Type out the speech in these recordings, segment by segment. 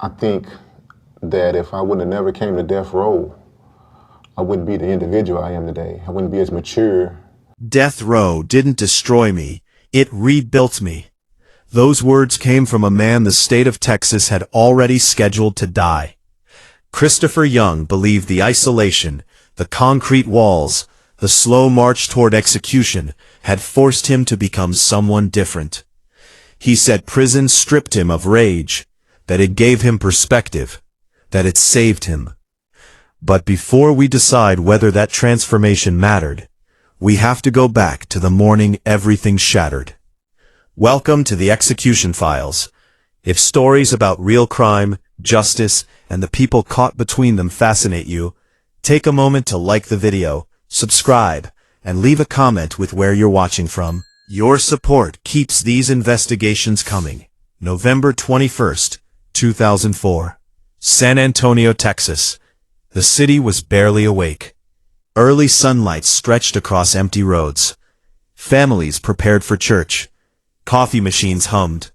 I think that if I would have never came to death row, I wouldn't be the individual I am today. I wouldn't be as mature. Death row didn't destroy me, it rebuilt me. Those words came from a man the state of Texas had already scheduled to die. Christopher Young believed the isolation, the concrete walls, the slow march toward execution had forced him to become someone different. He said prison stripped him of rage, that it gave him perspective, that it saved him. But before we decide whether that transformation mattered, we have to go back to the morning everything shattered. Welcome to the Execution Files. If stories about real crime, justice, and the people caught between them fascinate you, take a moment to like the video, subscribe, and leave a comment with where you're watching from. Your support keeps these investigations coming. November 21st, 2004. San Antonio, Texas. The city was barely awake. Early sunlight stretched across empty roads. Families prepared for church. Coffee machines hummed.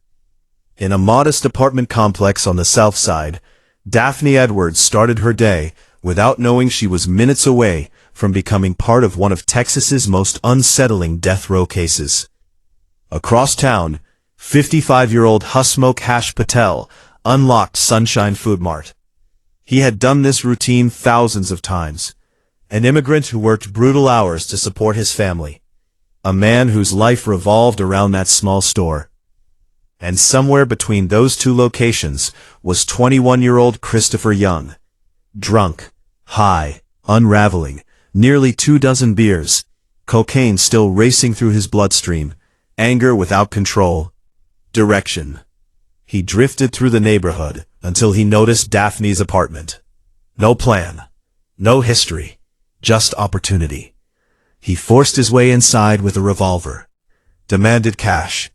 In a modest apartment complex on the south side, Daphne Edwards started her day without knowing she was minutes away from becoming part of one of Texas's most unsettling death row cases. Across town, 55-year-old Husmoke Patel unlocked Sunshine Food Mart. He had done this routine thousands of times. An immigrant who worked brutal hours to support his family. A man whose life revolved around that small store. And somewhere between those two locations was 21-year-old Christopher Young. Drunk, high, unraveling, nearly 24 beers, cocaine still racing through his bloodstream, anger without control, direction. He drifted through the neighborhood until he noticed Daphne's apartment. No plan, no history. Just opportunity. He forced his way inside with a revolver. Demanded cash.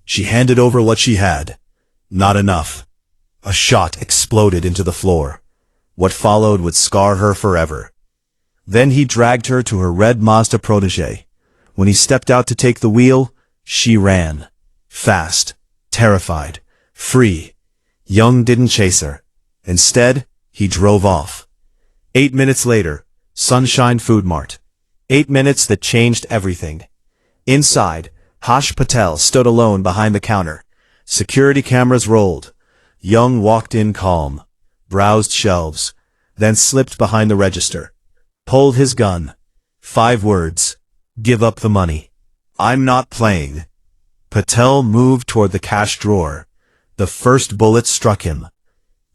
She handed over what she had. Not enough. A shot exploded into the floor. What followed would scar her forever. Then he dragged her to her red Mazda protege. When he stepped out to take the wheel, she ran. Fast. Terrified. Free. Young didn't chase her. Instead, he drove off. 8 minutes later, Sunshine Food Mart. 8 minutes that changed everything. Inside, Patel stood alone behind the counter. Security cameras rolled. Young walked in calm, browsed shelves, then slipped behind the register. Pulled his gun. 5 words. Give up the money. I'm not playing. Patel moved toward the cash drawer. The first bullet struck him.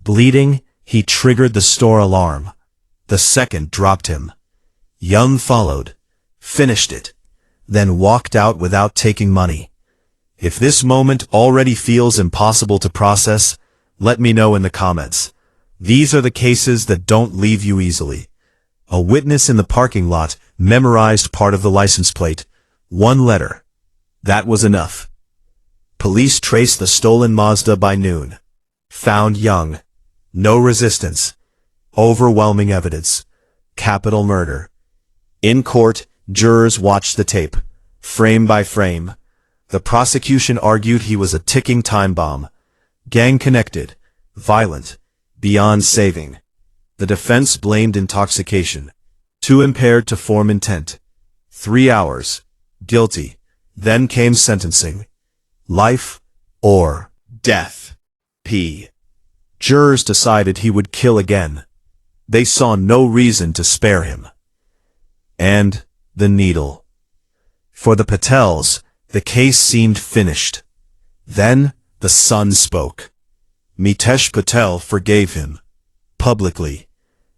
Bleeding, he triggered the store alarm. The second dropped him. Young followed, finished it, then walked out without taking money. If this moment already feels impossible to process, let me know in the comments. These are the cases that don't leave you easily. A witness in the parking lot memorized part of the license plate. 1 letter. That was enough. Police traced the stolen Mazda by noon. Found Young. No resistance. Overwhelming evidence. Capital murder. In court, jurors watched the tape, frame by frame. The prosecution argued he was a ticking time bomb. Gang-connected, violent, beyond saving. The defense blamed intoxication. Too impaired to form intent. 3 hours. Guilty. Then came sentencing. Life or death. P. Jurors decided he would kill again. They saw no reason to spare him. And the needle. For the Patels, the case seemed finished. Then the son spoke. Mitesh Patel forgave him, publicly,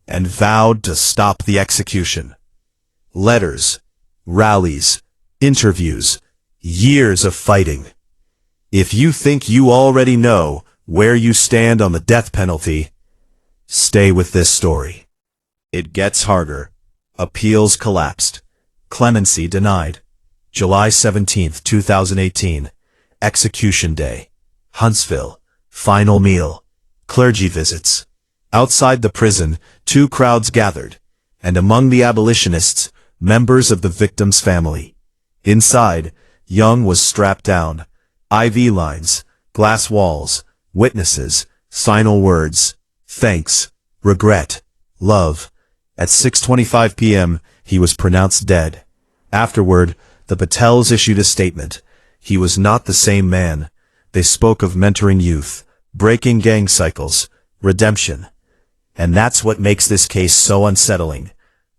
and vowed to stop the execution. Letters, rallies, interviews, years of fighting. If you think you already know where you stand on the death penalty, stay with this story. It gets harder. Appeals collapsed. Clemency denied. July 17, 2018. Execution Day. Huntsville. Final meal. Clergy visits. Outside the prison, 2 crowds gathered, and among the abolitionists, members of the victim's family. Inside, Young was strapped down. IV lines, glass walls, witnesses, Final words: thanks, regret, love. At 6:25 p.m., he was pronounced dead. Afterward, the Patels issued a statement. He was not the same man. They spoke of mentoring youth, breaking gang cycles, redemption. And that's what makes this case so unsettling.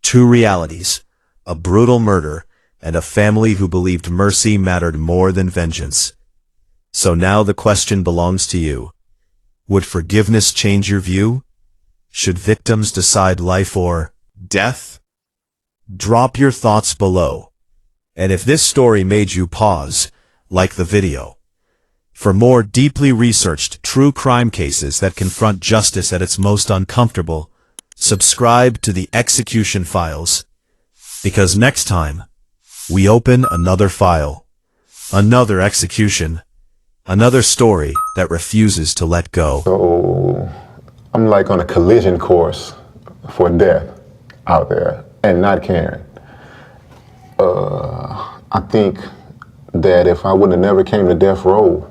Two realities: a brutal murder and a family who believed mercy mattered more than vengeance. So now the question belongs to you. Would forgiveness change your view? Should victims decide life or death? Drop your thoughts below. And if this story made you pause, like the video. For more deeply researched true crime cases that confront justice at its most uncomfortable, subscribe to the Execution Files. Because next time, we open another file, another execution, another story that refuses to let go. So I'm like on a collision course for death out there and not caring. I think that if I would have never came to death row,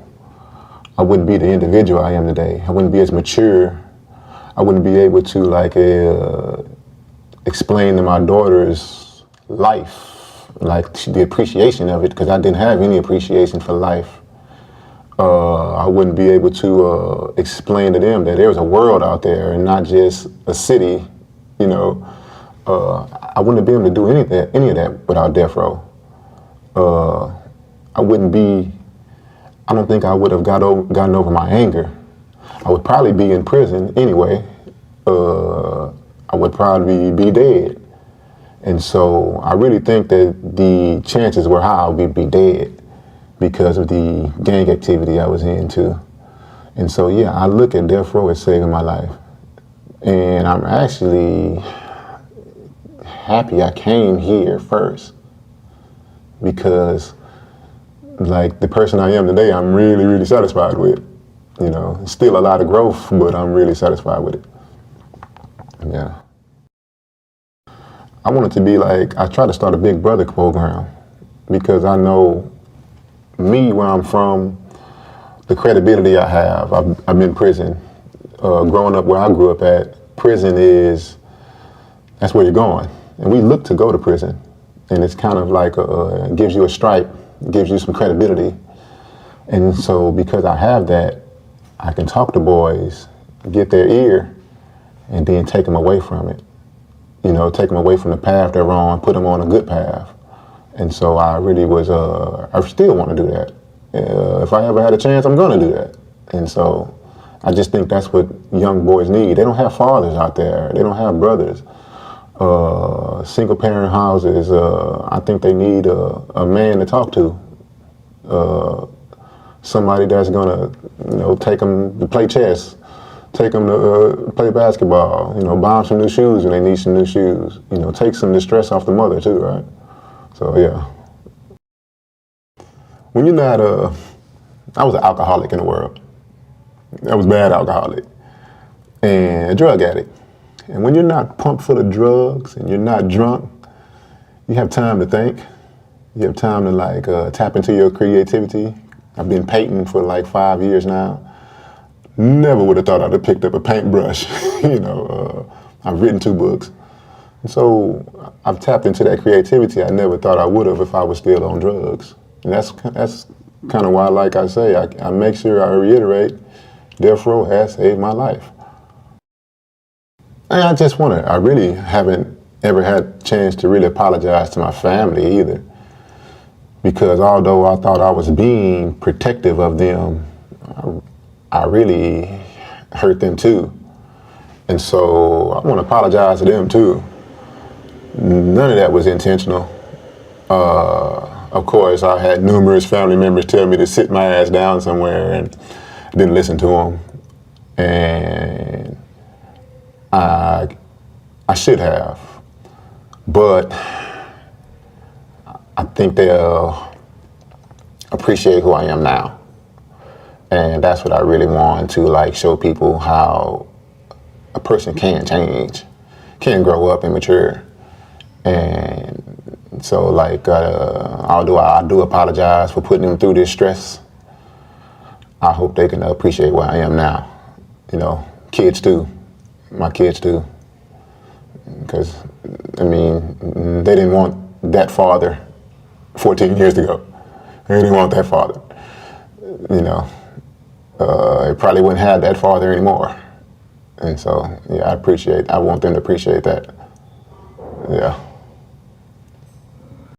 I wouldn't be the individual I am today. I wouldn't be as mature. I wouldn't be able to explain to my daughter's life, like the appreciation of it, because I didn't have any appreciation for life. I wouldn't be able to explain to them that there's a world out there and not just a city, you know. I wouldn't be able to do any of that without death row. I don't think I would have gotten over my anger. I would probably be in prison anyway. I would probably be dead. And so I really think that the chances were high I would be dead because of the gang activity I was into. And so, yeah, I look at death row as saving my life. And I'm actually happy I came here first because, like, the person I am today, I'm really, really satisfied with. You know, still a lot of growth, but I'm really satisfied with it. Yeah. I want it to be like, I try to start a Big Brother program because I know me, where I'm from, the credibility I have. I've been in prison. Growing up where I grew up at, prison that's where you're going. And we look to go to prison. And it's kind of like, gives you a stripe, gives you some credibility. And so because I have that, I can talk to boys, get their ear, and then take them away from it. You know, take them away from the path they're on, put them on a good path. And so I really I still want to do that. If I ever had a chance, I'm going to do that. And so I just think that's what young boys need. They don't have fathers out there. They don't have brothers. Single parent houses, I think they need a man to talk to. Somebody that's going to, take them to play chess, take them to play basketball, buy them some new shoes when they need some new shoes. Take some of the stress off the mother too, right? So, yeah. When you're not, I was an alcoholic in the world. I was a bad alcoholic and a drug addict. And when you're not pumped full of drugs and you're not drunk, you have time to think. You have time to tap into your creativity. I've been painting for 5 years now. Never would have thought I'd have picked up a paintbrush. I've written 2 books. And so I've tapped into that creativity I never thought I would have if I was still on drugs. And that's kind of why, like I say, I make sure I reiterate, death row has saved my life. And I really haven't ever had a chance to really apologize to my family either. Because although I thought I was being protective of them, I really hurt them too. And so I want to apologize to them too. None of that was intentional. Of course, I had numerous family members tell me to sit my ass down somewhere and I didn't listen to them. And I should have. But I think they'll appreciate who I am now. And that's what I really want to show people, how a person can change, can grow up and mature. And so I do apologize for putting them through this stress. I hope they can appreciate where I am now. you know, kids too, my kids too. Because, I mean, they didn't want that father 14 years ago. They didn't want that father. You know, they probably wouldn't have that father anymore. And so, yeah, I want them to appreciate that. Yeah.